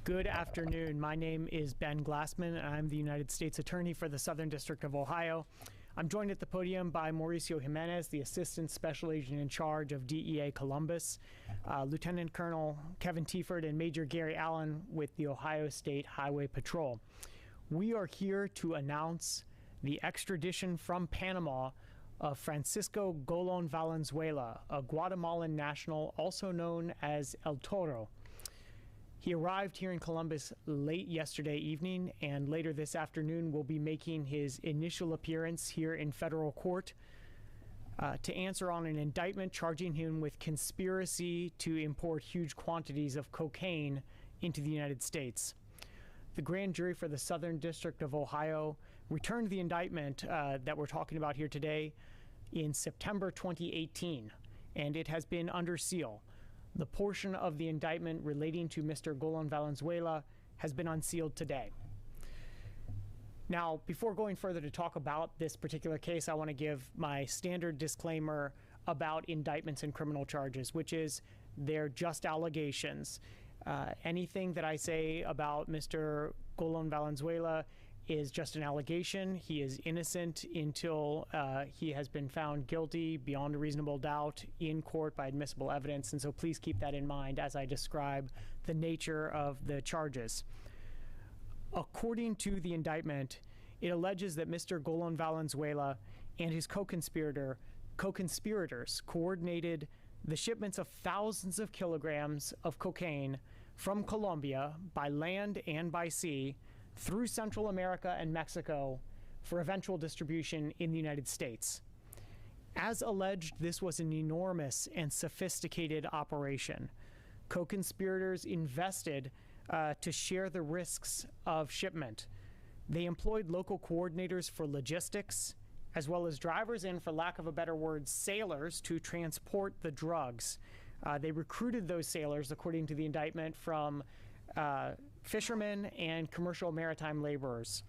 Good afternoon. My name is Ben Glassman, and I'm the United States Attorney for the Southern District of Ohio. I'm joined at the podium by Mauricio Jimenez, the Assistant Special Agent in charge of DEA Columbus, Lieutenant Colonel Kevin Tieford, and Major Gary Allen with the Ohio State Highway Patrol. We are here to announce the extradition from Panama of Francisco Golon Valenzuela, a Guatemalan national also known as El Toro. He arrived here in Columbus late yesterday evening, and later this afternoon will be making his initial appearance here in federal court to answer on an indictment charging him with conspiracy to import huge quantities of cocaine into the United States. The grand jury for the Southern District of Ohio returned the indictment that we're talking about here today in September 2018, and it has been under seal. The portion of the indictment relating to Mr. Golon Valenzuela has been unsealed today. Now, before going further to talk about this particular case, I want to give my standard disclaimer about indictments and criminal charges, which is they're just allegations. Anything that I say about Mr. Golon Valenzuela is just an allegation. He is innocent until he has been found guilty beyond a reasonable doubt in court by admissible evidence. And so please keep that in mind as I describe the nature of the charges. According to the indictment, it alleges that Mr. Golon Valenzuela and his co-conspirators coordinated the shipments of thousands of kilograms of cocaine from Colombia by land and by sea through Central America and Mexico for eventual distribution in the United States. As alleged, this was an enormous and sophisticated operation. Co-conspirators invested to share the risks of shipment. They employed local coordinators for logistics, as well as drivers and, for lack of a better word, sailors to transport the drugs. They recruited those sailors, according to the indictment, from fishermen and commercial maritime laborers.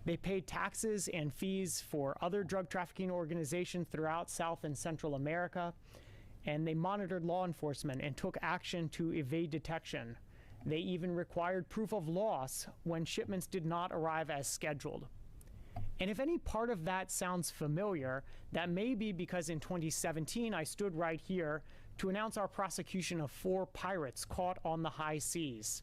They paid taxes and fees for other drug trafficking organizations throughout South and Central America, and they monitored law enforcement and took action to evade detection. They even required proof of loss when shipments did not arrive as scheduled. And if any part of that sounds familiar, that may be because in 2017 I stood right here to announce our prosecution of 4 pirates caught on the high seas.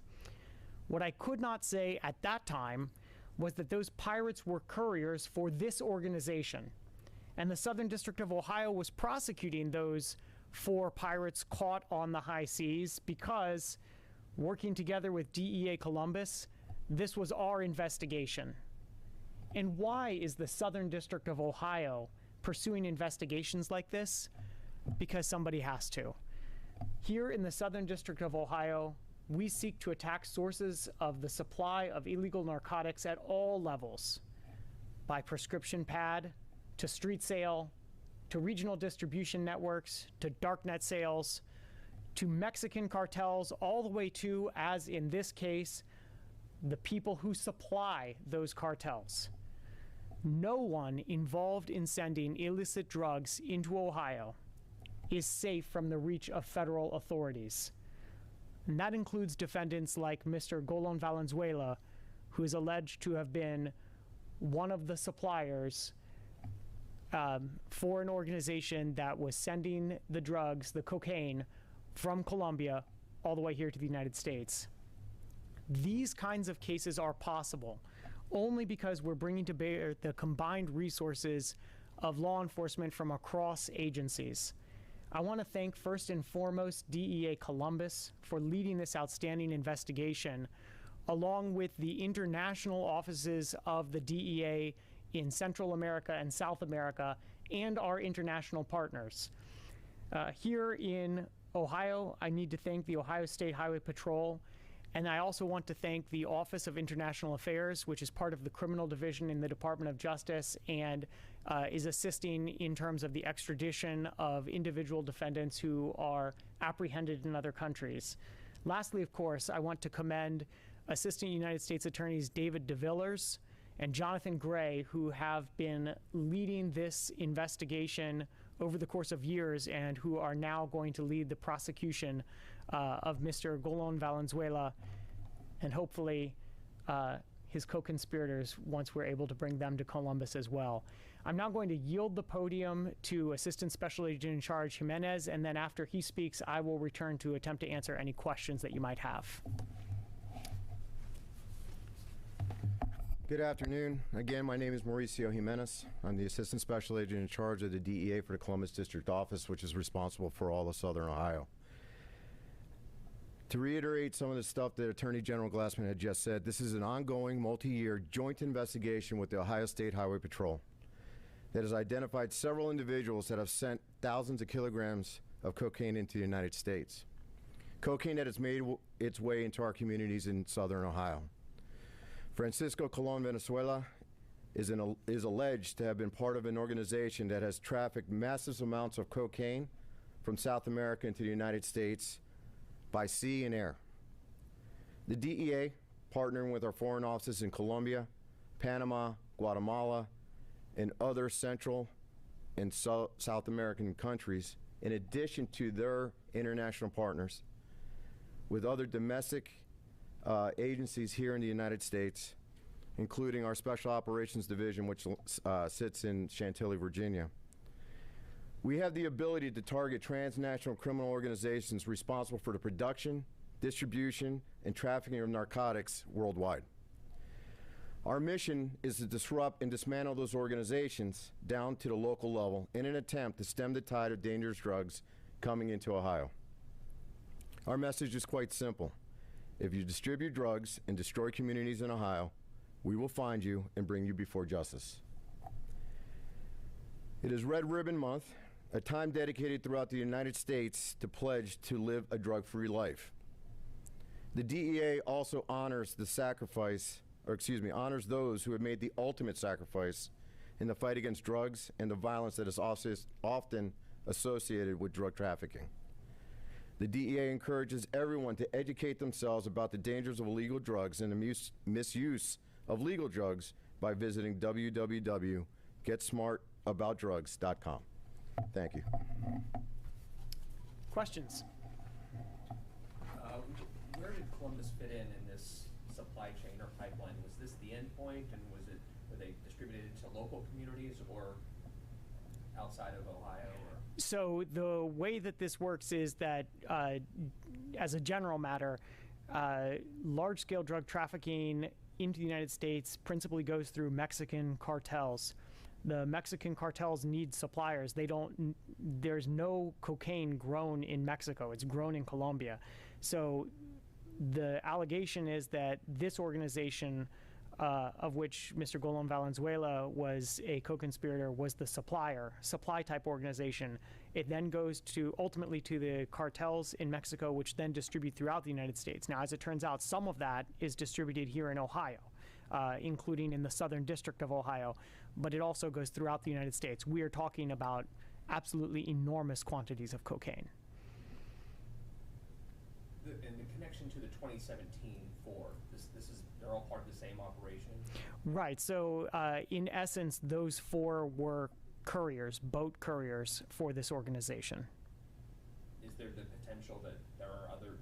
What I could not say at that time was that those pirates were couriers for this organization, and the Southern District of Ohio was prosecuting those 4 pirates caught on the high seas because, working together with DEA Columbus, this was our investigation. And why is the Southern District of Ohio pursuing investigations like this? Because somebody has to. Here in the Southern District of Ohio, we seek to attack sources of the supply of illegal narcotics at all levels, by prescription pad, to street sale, to regional distribution networks, to darknet sales, to Mexican cartels, all the way to, as in this case, the people who supply those cartels. No one involved in sending illicit drugs into Ohio is safe from the reach of federal authorities. And that includes defendants like Mr. Golon Valenzuela, who is alleged to have been one of the suppliers for an organization that was sending the drugs, the cocaine, from Colombia all the way here to the United States. These kinds of cases are possible only because we're bringing to bear the combined resources of law enforcement from across agencies. I want to thank first and foremost DEA Columbus for leading this outstanding investigation, along with the international offices of the DEA in Central America and South America and our international partners. Here in Ohio, I need to thank the Ohio State Highway Patrol, and I also want to thank the Office of International Affairs, which is part of the Criminal Division in the Department of Justice and is assisting in terms of the extradition of individual defendants who are apprehended in other countries. Lastly, of course, I want to commend Assistant United States Attorneys David DeVillers and Jonathan Gray, who have been leading this investigation over the course of years and who are now going to lead the prosecution of Mr. Golon Valenzuela and hopefully his co-conspirators once we're able to bring them to Columbus as well. I'm now going to yield the podium to Assistant Special Agent in Charge Jimenez, and then after he speaks, I will return to attempt to answer any questions that you might have. Good afternoon. Again, my name is Mauricio Jimenez. I'm the Assistant Special Agent in Charge of the DEA for the Columbus District Office, which is responsible for all of Southern Ohio. To reiterate some of the stuff that Attorney General Glassman had just said, this is an ongoing, multi-year joint investigation with the Ohio State Highway Patrol that has identified several individuals that have sent thousands of kilograms of cocaine into the United States. Cocaine that has made its way into our communities in Southern Ohio. Francisco Colon Venezuela is alleged to have been part of an organization that has trafficked massive amounts of cocaine from South America into the United States by sea and air. The DEA, partnering with our foreign offices in Colombia, Panama, Guatemala, and other Central and South American countries, in addition to their international partners, with other domestic agencies here in the United States, including our Special Operations Division, which sits in Chantilly, Virginia. We have the ability to target transnational criminal organizations responsible for the production, distribution, and trafficking of narcotics worldwide. Our mission is to disrupt and dismantle those organizations down to the local level in an attempt to stem the tide of dangerous drugs coming into Ohio. Our message is quite simple. If you distribute drugs and destroy communities in Ohio, we will find you and bring you before justice. It is Red Ribbon Month, a time dedicated throughout the United States to pledge to live a drug-free life. The DEA also honors the sacrifice, honors those who have made the ultimate sacrifice in the fight against drugs and the violence that is often associated with drug trafficking. The DEA encourages everyone to educate themselves about the dangers of illegal drugs and the misuse of legal drugs by visiting www.getsmartaboutdrugs.com. Thank you. Questions? Where did Columbus fit in this supply chain or pipeline? Was this the end point, and were they distributed to local communities or outside of Ohio? So the way that this works is that, as a general matter, large-scale drug trafficking into the United States principally goes through Mexican cartels. The Mexican cartels need suppliers. There's no cocaine grown in Mexico. It's grown in Colombia. So the allegation is that this organization, of which Mr. Golon Valenzuela was a co-conspirator, was the supply type organization. It then goes ultimately to the cartels in Mexico, which then distribute throughout the United States. Now, as it turns out, some of that is distributed here in Ohio, including in the Southern District of Ohio, but it also goes throughout the United States. We are talking about absolutely enormous quantities of cocaine. And the connection to the 2017 four, they're all part of the same operation? Right. So in essence, those four were couriers, boat couriers for this organization. Is there the potential that others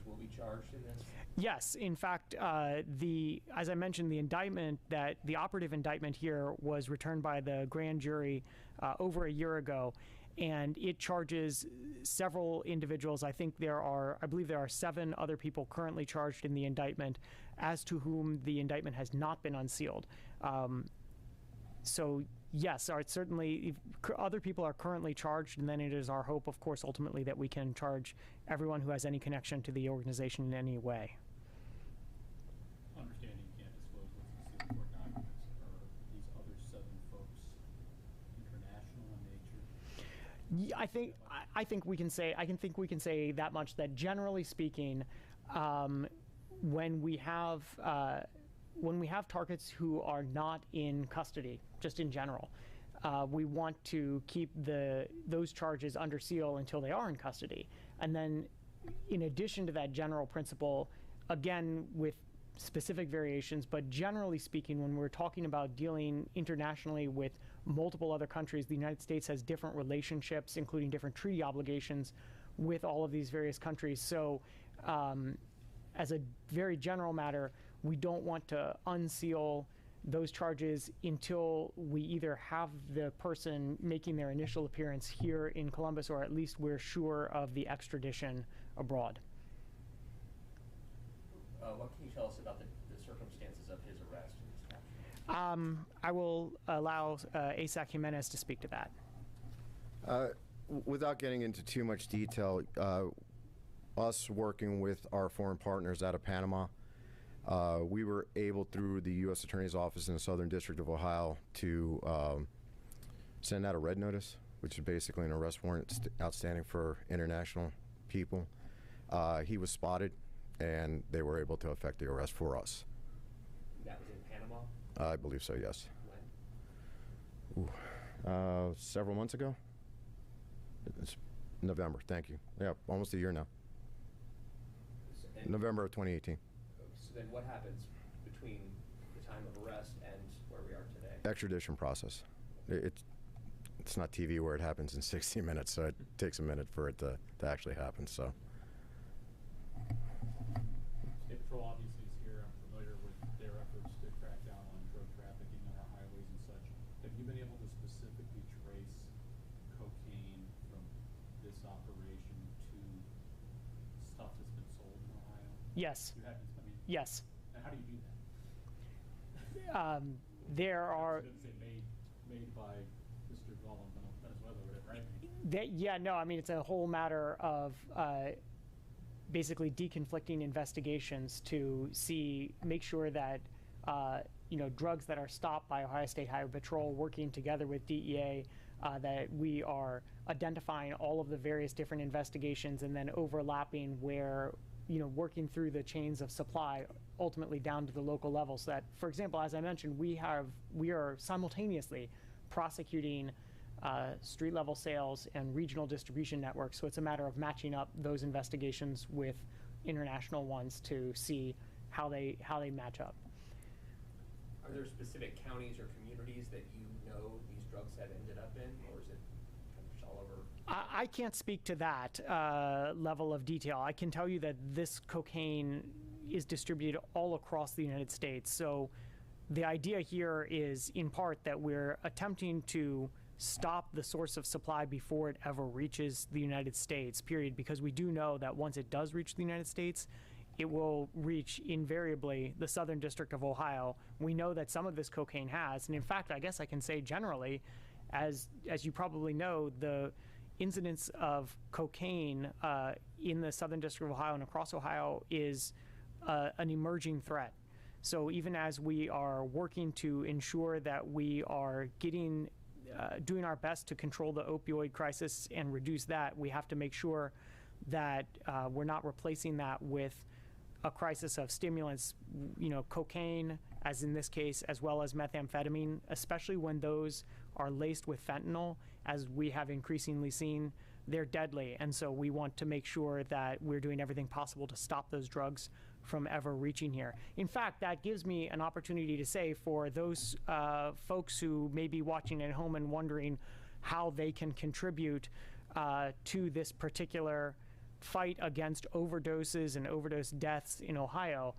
will be charged in this? Yes. In fact, as I mentioned, the operative indictment here was returned by the grand jury over a year ago, and it charges several individuals. I believe there are 7 other people currently charged in the indictment, as to whom the indictment has not been unsealed. So yes, certainly other people are currently charged, and then it is our hope, of course, ultimately that we can charge everyone who has any connection to the organization in any way. Understanding you can't disclose what's in the sealed court documents, are these other 7 folks international in nature? Yeah, I think we can say that much, that generally speaking, when we have targets who are not in custody, just in general, we want to keep those charges under seal until they are in custody. And then, in addition to that general principle, again with specific variations, but generally speaking, when we're talking about dealing internationally with multiple other countries, the United States has different relationships, including different treaty obligations with all of these various countries. So as a very general matter, we don't want to unseal those charges until we either have the person making their initial appearance here in Columbus, or at least we're sure of the extradition abroad. What can you tell us about the circumstances of his arrest and his capture? I will allow ASAC Jimenez to speak to that. Without getting into too much detail, us working with our foreign partners out of Panama, we were able, through the U.S. Attorney's Office in the Southern District of Ohio, to send out a red notice, which is basically an arrest warrant outstanding for international people. He was spotted, and they were able to effect the arrest for us. That was in Panama? I believe so, yes. When? Several months ago. It's November, thank you. Yeah, almost a year now. And November of 2018. so then what happens between the time of arrest and where we are today? Extradition process. It's not TV where it happens in 60 minutes, so it takes a minute for it to actually happen, so. State Patrol obviously is here. I'm familiar with their efforts to crack down on drug trafficking on our highways and such. Have you been able to specifically trace cocaine from this operation to stuff that's been sold in Ohio? Yes. You haven't, I mean, Yes. and how do you do that? There are. I was going to say made by Mr. Guatemalan, Venezuela, or whatever, right? Yeah, no, I mean, it's a whole matter of basically deconflicting investigations to make sure that, drugs that are stopped by Ohio State Highway Patrol, working together with DEA, that we are identifying all of the various different investigations and then overlapping where, working through the chains of supply ultimately down to the local level. So that, for example, as I mentioned, we are simultaneously prosecuting street level sales and regional distribution networks. So it's a matter of matching up those investigations with international ones to see how they match up. Are there specific counties or communities that these drugs have ended up in, or is it kind of just all over? I can't speak to that level of detail. I can tell you that this cocaine is distributed all across the United States. So the idea here is, in part, that we're attempting to stop the source of supply before it ever reaches the United States, period, because we do know that once it does reach the United States, it will reach invariably the Southern District of Ohio. We know that some of this cocaine has, and in fact, I guess I can say generally, as you probably know, the incidence of cocaine in the Southern District of Ohio and across Ohio is an emerging threat. So even as we are working to ensure that we are doing our best to control the opioid crisis and reduce that, we have to make sure that we're not replacing that with a crisis of stimulants, cocaine, as in this case, as well as methamphetamine, especially when those are laced with fentanyl, as we have increasingly seen. They're deadly, and so we want to make sure that we're doing everything possible to stop those drugs from ever reaching here. In fact, that gives me an opportunity to say, for those folks who may be watching at home and wondering how they can contribute to this particular fight against overdoses and overdose deaths in Ohio,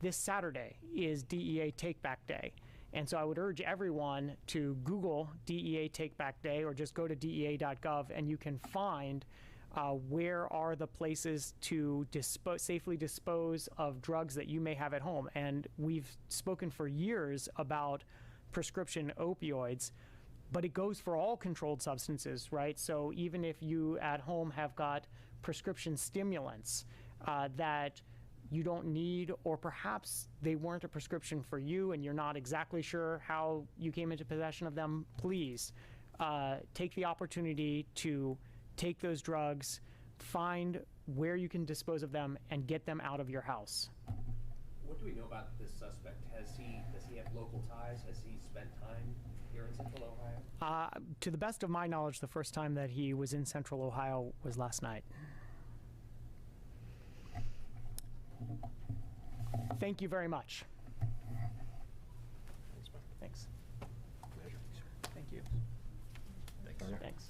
this Saturday is DEA Take Back Day. And so I would urge everyone to Google DEA Take Back Day, or just go to dea.gov, and you can find where are the places to safely dispose of drugs that you may have at home. And we've spoken for years about prescription opioids, but it goes for all controlled substances, right? So even if you at home have got prescription stimulants that you don't need, or perhaps they weren't a prescription for you and you're not exactly sure how you came into possession of them, please take the opportunity to take those drugs, find where you can dispose of them, and get them out of your house. What do we know about this suspect? Does he have local ties? Has he spent time here in Central Ohio? To the best of my knowledge, the first time that he was in Central Ohio was last night. Thank you very much. Thanks. Thank you. Thanks.